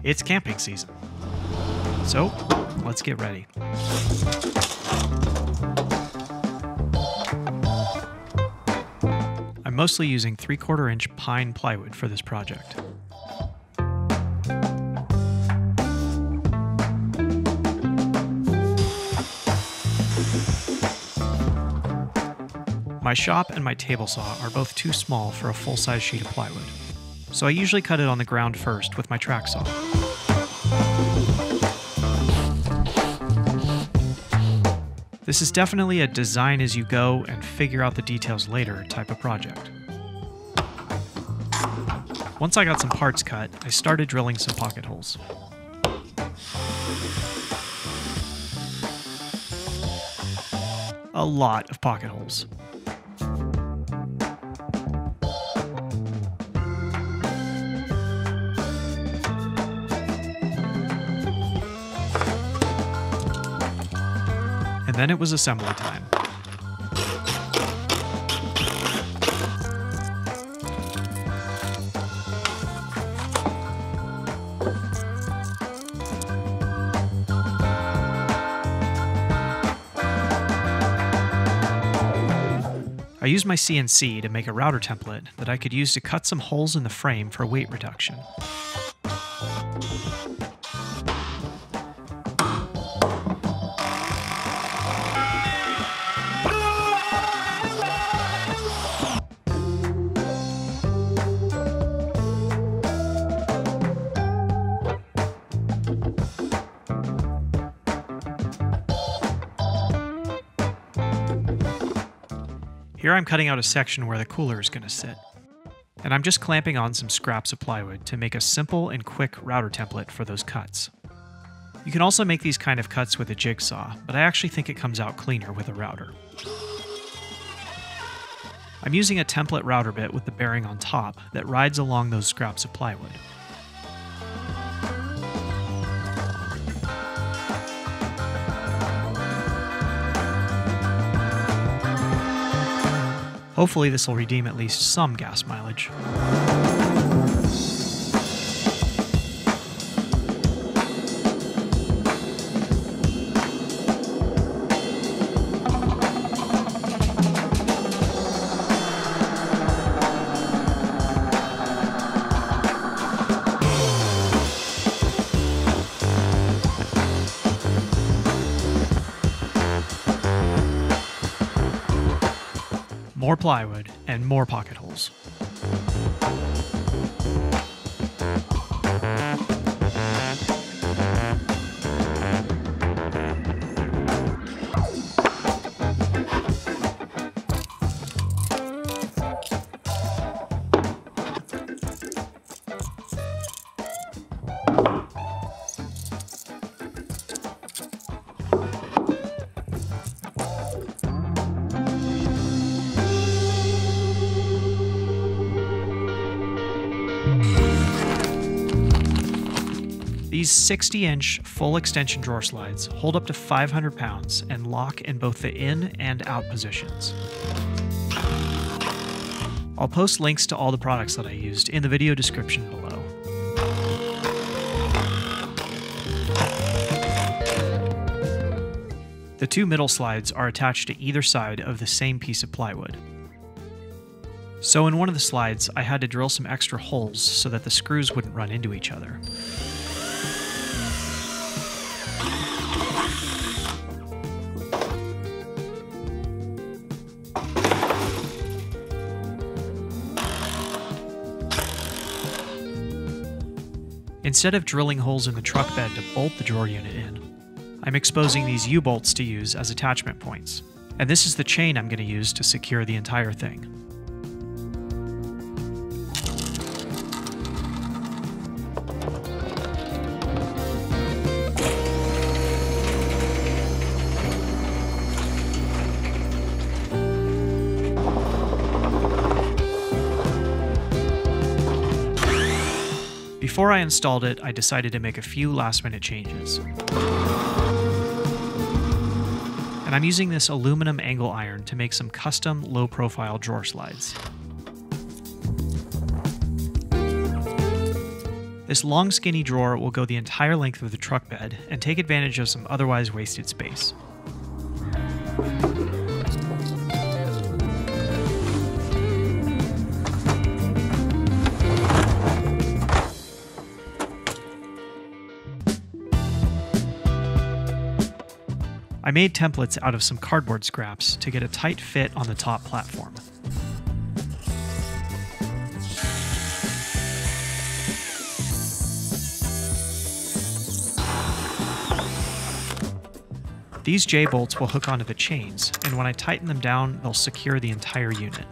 It's camping season. So, let's get ready. I'm mostly using 3/4 inch pine plywood for this project. My shop and my table saw are both too small for a full-size sheet of plywood, so I usually cut it on the ground first with my track saw. This is definitely a design as you go and figure out the details later type of project. Once I got some parts cut, I started drilling some pocket holes. A lot of pocket holes. And then it was assembly time. I used my CNC to make a router template that I could use to cut some holes in the frame for weight reduction. Here I'm cutting out a section where the cooler is going to sit, and I'm just clamping on some scraps of plywood to make a simple and quick router template for those cuts. You can also make these kind of cuts with a jigsaw, but I actually think it comes out cleaner with a router. I'm using a template router bit with the bearing on top that rides along those scraps of plywood. Hopefully this will redeem at least some gas mileage. More plywood and more pocket holes. These 60-inch full extension drawer slides hold up to 500 pounds and lock in both the in and out positions. I'll post links to all the products that I used in the video description below. The two middle slides are attached to either side of the same piece of plywood. So in one of the slides, I had to drill some extra holes so that the screws wouldn't run into each other. Instead of drilling holes in the truck bed to bolt the drawer unit in, I'm exposing these U-bolts to use as attachment points, and this is the chain I'm going to use to secure the entire thing. Before I installed it, I decided to make a few last-minute changes. And I'm using this aluminum angle iron to make some custom low-profile drawer slides. This long skinny drawer will go the entire length of the truck bed and take advantage of some otherwise wasted space. I made templates out of some cardboard scraps to get a tight fit on the top platform. These J-bolts will hook onto the chains, and when I tighten them down, they'll secure the entire unit.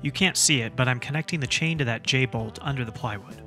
You can't see it, but I'm connecting the chain to that J-bolt under the plywood.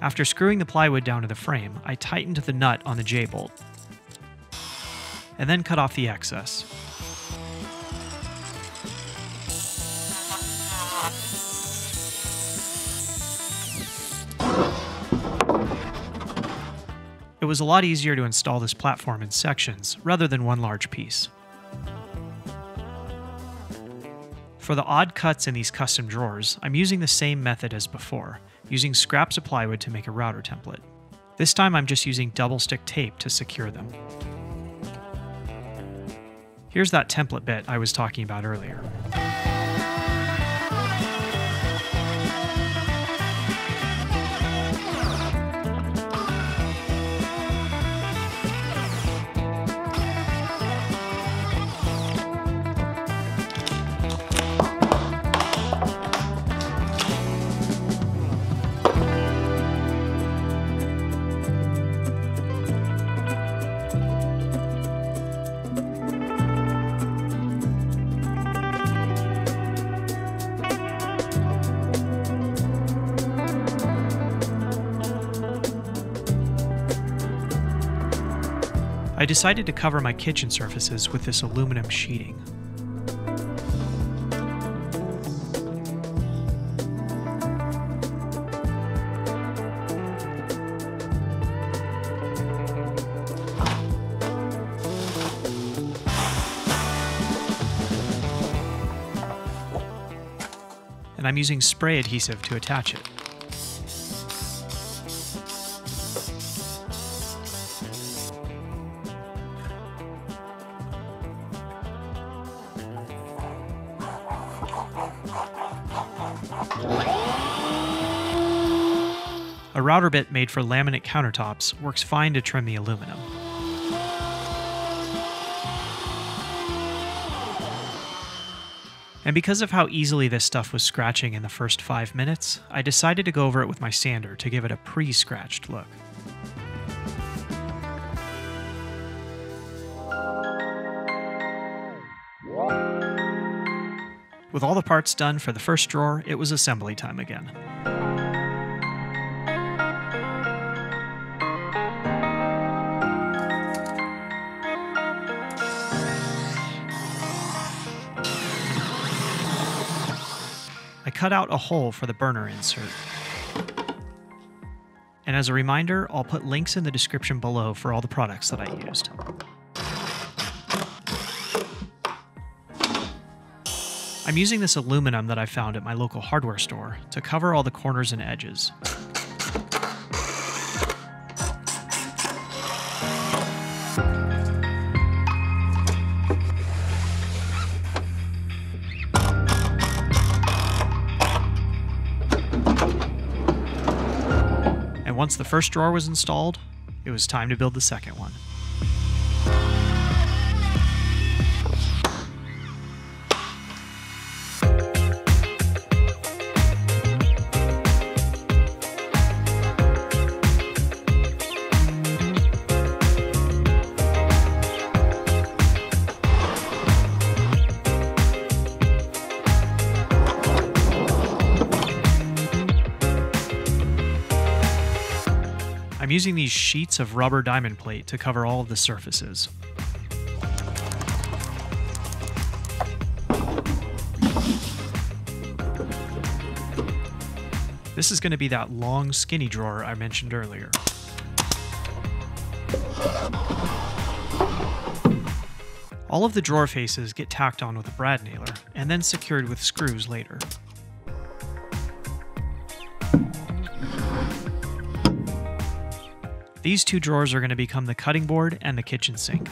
After screwing the plywood down to the frame, I tightened the nut on the J-bolt, and then cut off the excess. It was a lot easier to install this platform in sections rather than one large piece. For the odd cuts in these custom drawers, I'm using the same method as before, using scraps of plywood to make a router template. This time I'm just using double stick tape to secure them. Here's that template bit I was talking about earlier. I decided to cover my kitchen surfaces with this aluminum sheeting. And I'm using spray adhesive to attach it. A router bit made for laminate countertops works fine to trim the aluminum. And because of how easily this stuff was scratching in the first 5 minutes, I decided to go over it with my sander to give it a pre-scratched look. With all the parts done for the first drawer, it was assembly time again. I cut out a hole for the burner insert. And as a reminder, I'll put links in the description below for all the products that I used. I'm using this aluminum that I found at my local hardware store to cover all the corners and edges. And once the first drawer was installed, it was time to build the second one. I'm using these sheets of rubber diamond plate to cover all of the surfaces. This is going to be that long, skinny drawer I mentioned earlier. All of the drawer faces get tacked on with a brad nailer and then secured with screws later. These two drawers are going to become the cutting board and the kitchen sink.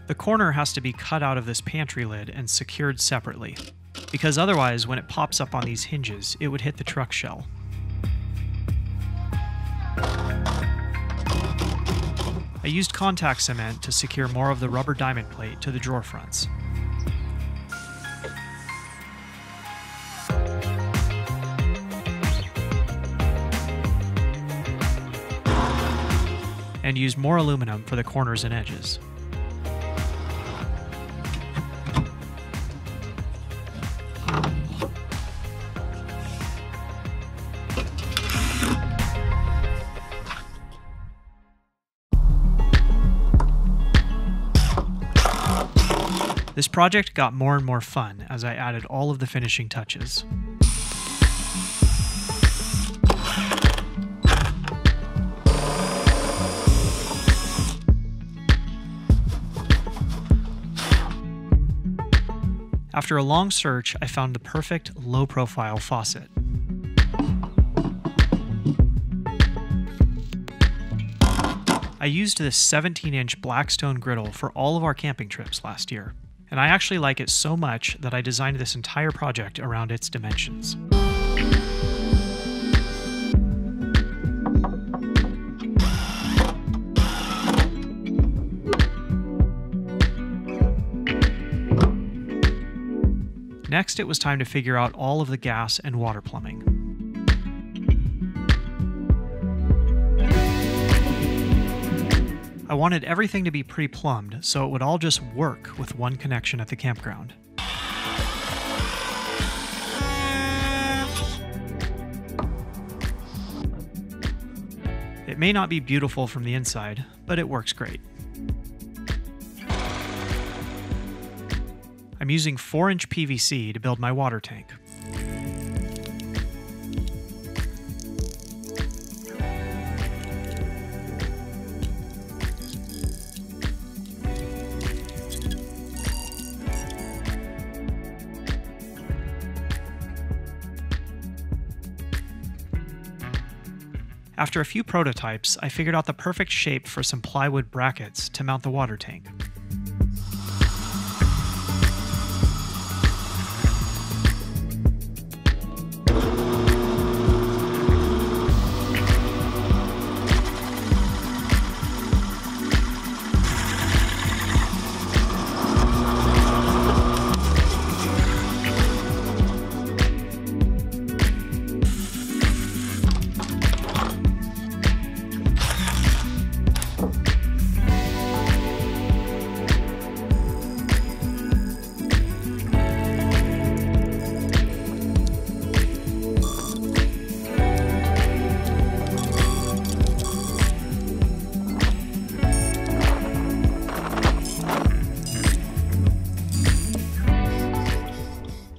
The corner has to be cut out of this pantry lid and secured separately, because otherwise when it pops up on these hinges, it would hit the truck shell. I used contact cement to secure more of the rubber diamond plate to the drawer fronts. And used more aluminum for the corners and edges. This project got more and more fun as I added all of the finishing touches. After a long search, I found the perfect low-profile faucet. I used this 17-inch Blackstone griddle for all of our camping trips last year, and I actually like it so much that I designed this entire project around its dimensions. Next, it was time to figure out all of the gas and water plumbing. I wanted everything to be pre-plumbed so it would all just work with one connection at the campground. It may not be beautiful from the inside, but it works great. I'm using 4-inch PVC to build my water tank. After a few prototypes, I figured out the perfect shape for some plywood brackets to mount the water tank.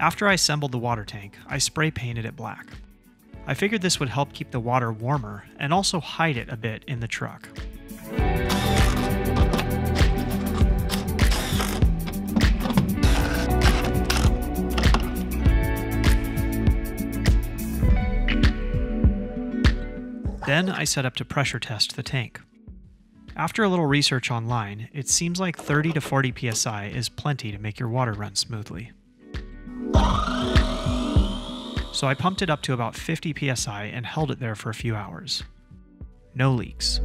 After I assembled the water tank, I spray painted it black. I figured this would help keep the water warmer and also hide it a bit in the truck. Then I set up to pressure test the tank. After a little research online, it seems like 30 to 40 psi is plenty to make your water run smoothly. So I pumped it up to about 50 psi and held it there for a few hours. No leaks.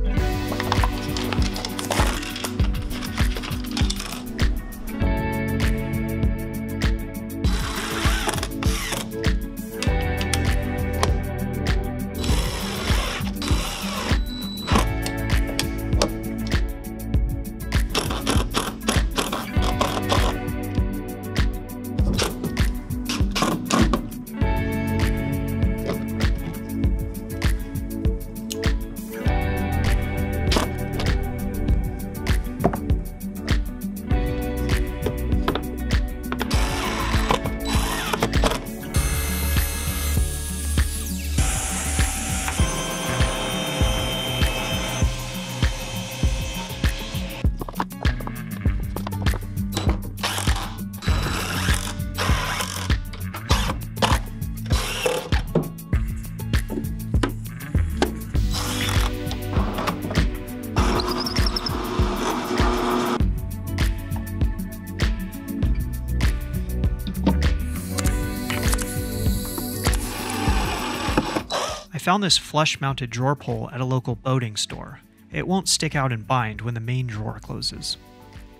found this flush-mounted drawer pull at a local boating store. It won't stick out and bind when the main drawer closes.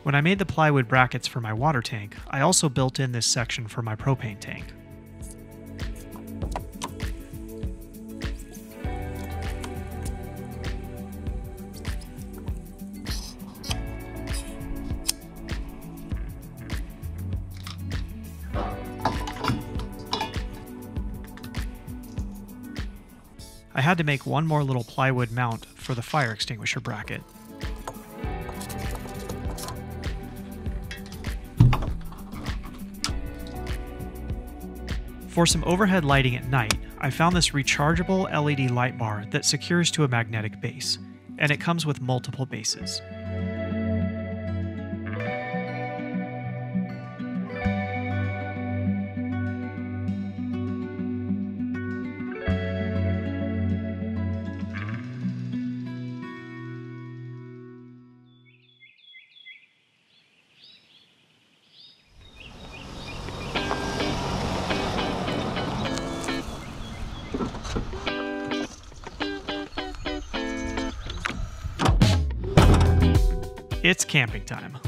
When I made the plywood brackets for my water tank, I also built in this section for my propane tank. I had to make one more little plywood mount for the fire extinguisher bracket. For some overhead lighting at night, I found this rechargeable LED light bar that secures to a magnetic base, and it comes with multiple bases. It's camping time.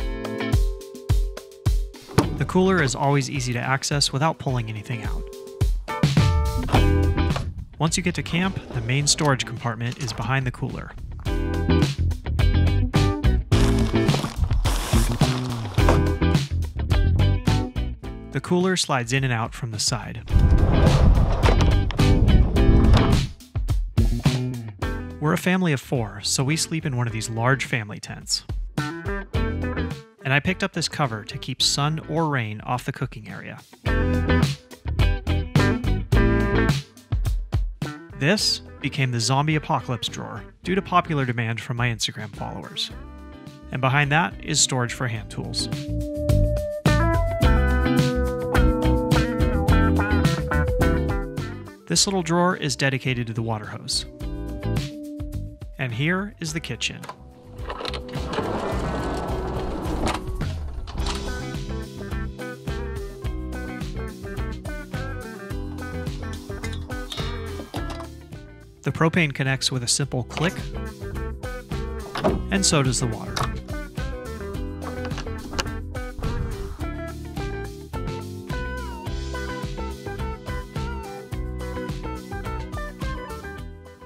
The cooler is always easy to access without pulling anything out. Once you get to camp, the main storage compartment is behind the cooler. The cooler slides in and out from the side. We're a family of 4, so we sleep in one of these large family tents. And I picked up this cover to keep sun or rain off the cooking area. This became the zombie apocalypse drawer due to popular demand from my Instagram followers. And behind that is storage for hand tools. This little drawer is dedicated to the water hose. And here is the kitchen. The propane connects with a simple click, and so does the water.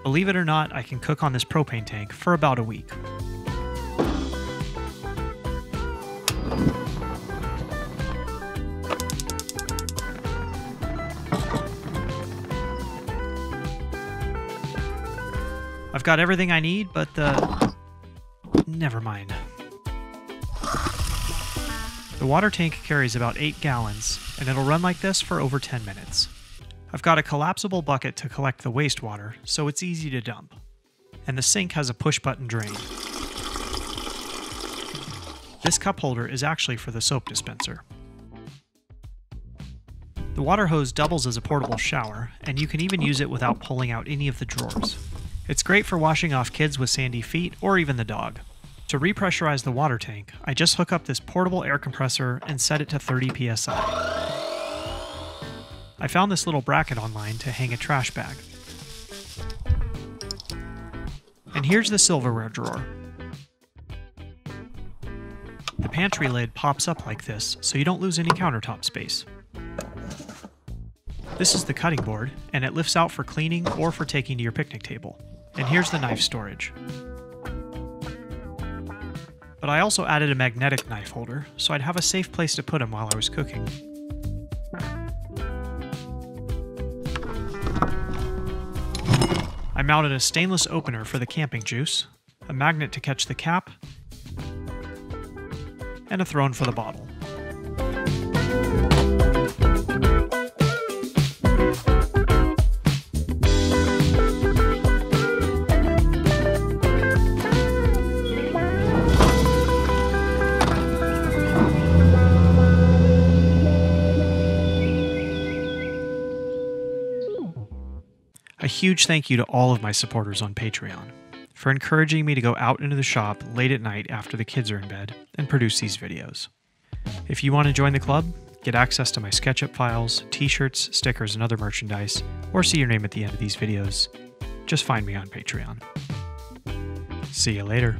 Believe it or not, I can cook on this propane tank for about a week. I've got everything I need, but never mind. The water tank carries about 8 gallons, and it'll run like this for over 10 minutes. I've got a collapsible bucket to collect the wastewater, so it's easy to dump. And the sink has a push-button drain. This cup holder is actually for the soap dispenser. The water hose doubles as a portable shower, and you can even use it without pulling out any of the drawers. It's great for washing off kids with sandy feet or even the dog. To repressurize the water tank, I just hook up this portable air compressor and set it to 30 psi. I found this little bracket online to hang a trash bag. And here's the silverware drawer. The pantry lid pops up like this so you don't lose any countertop space. This is the cutting board, and it lifts out for cleaning or for taking to your picnic table. And here's the knife storage. But I also added a magnetic knife holder, so I'd have a safe place to put them while I was cooking. I mounted a stainless opener for the camping juice, a magnet to catch the cap, and a throne for the bottle. A huge thank you to all of my supporters on Patreon for encouraging me to go out into the shop late at night after the kids are in bed and produce these videos. If you want to join the club, get access to my SketchUp files, t-shirts, stickers, and other merchandise, or see your name at the end of these videos, just find me on Patreon. See you later.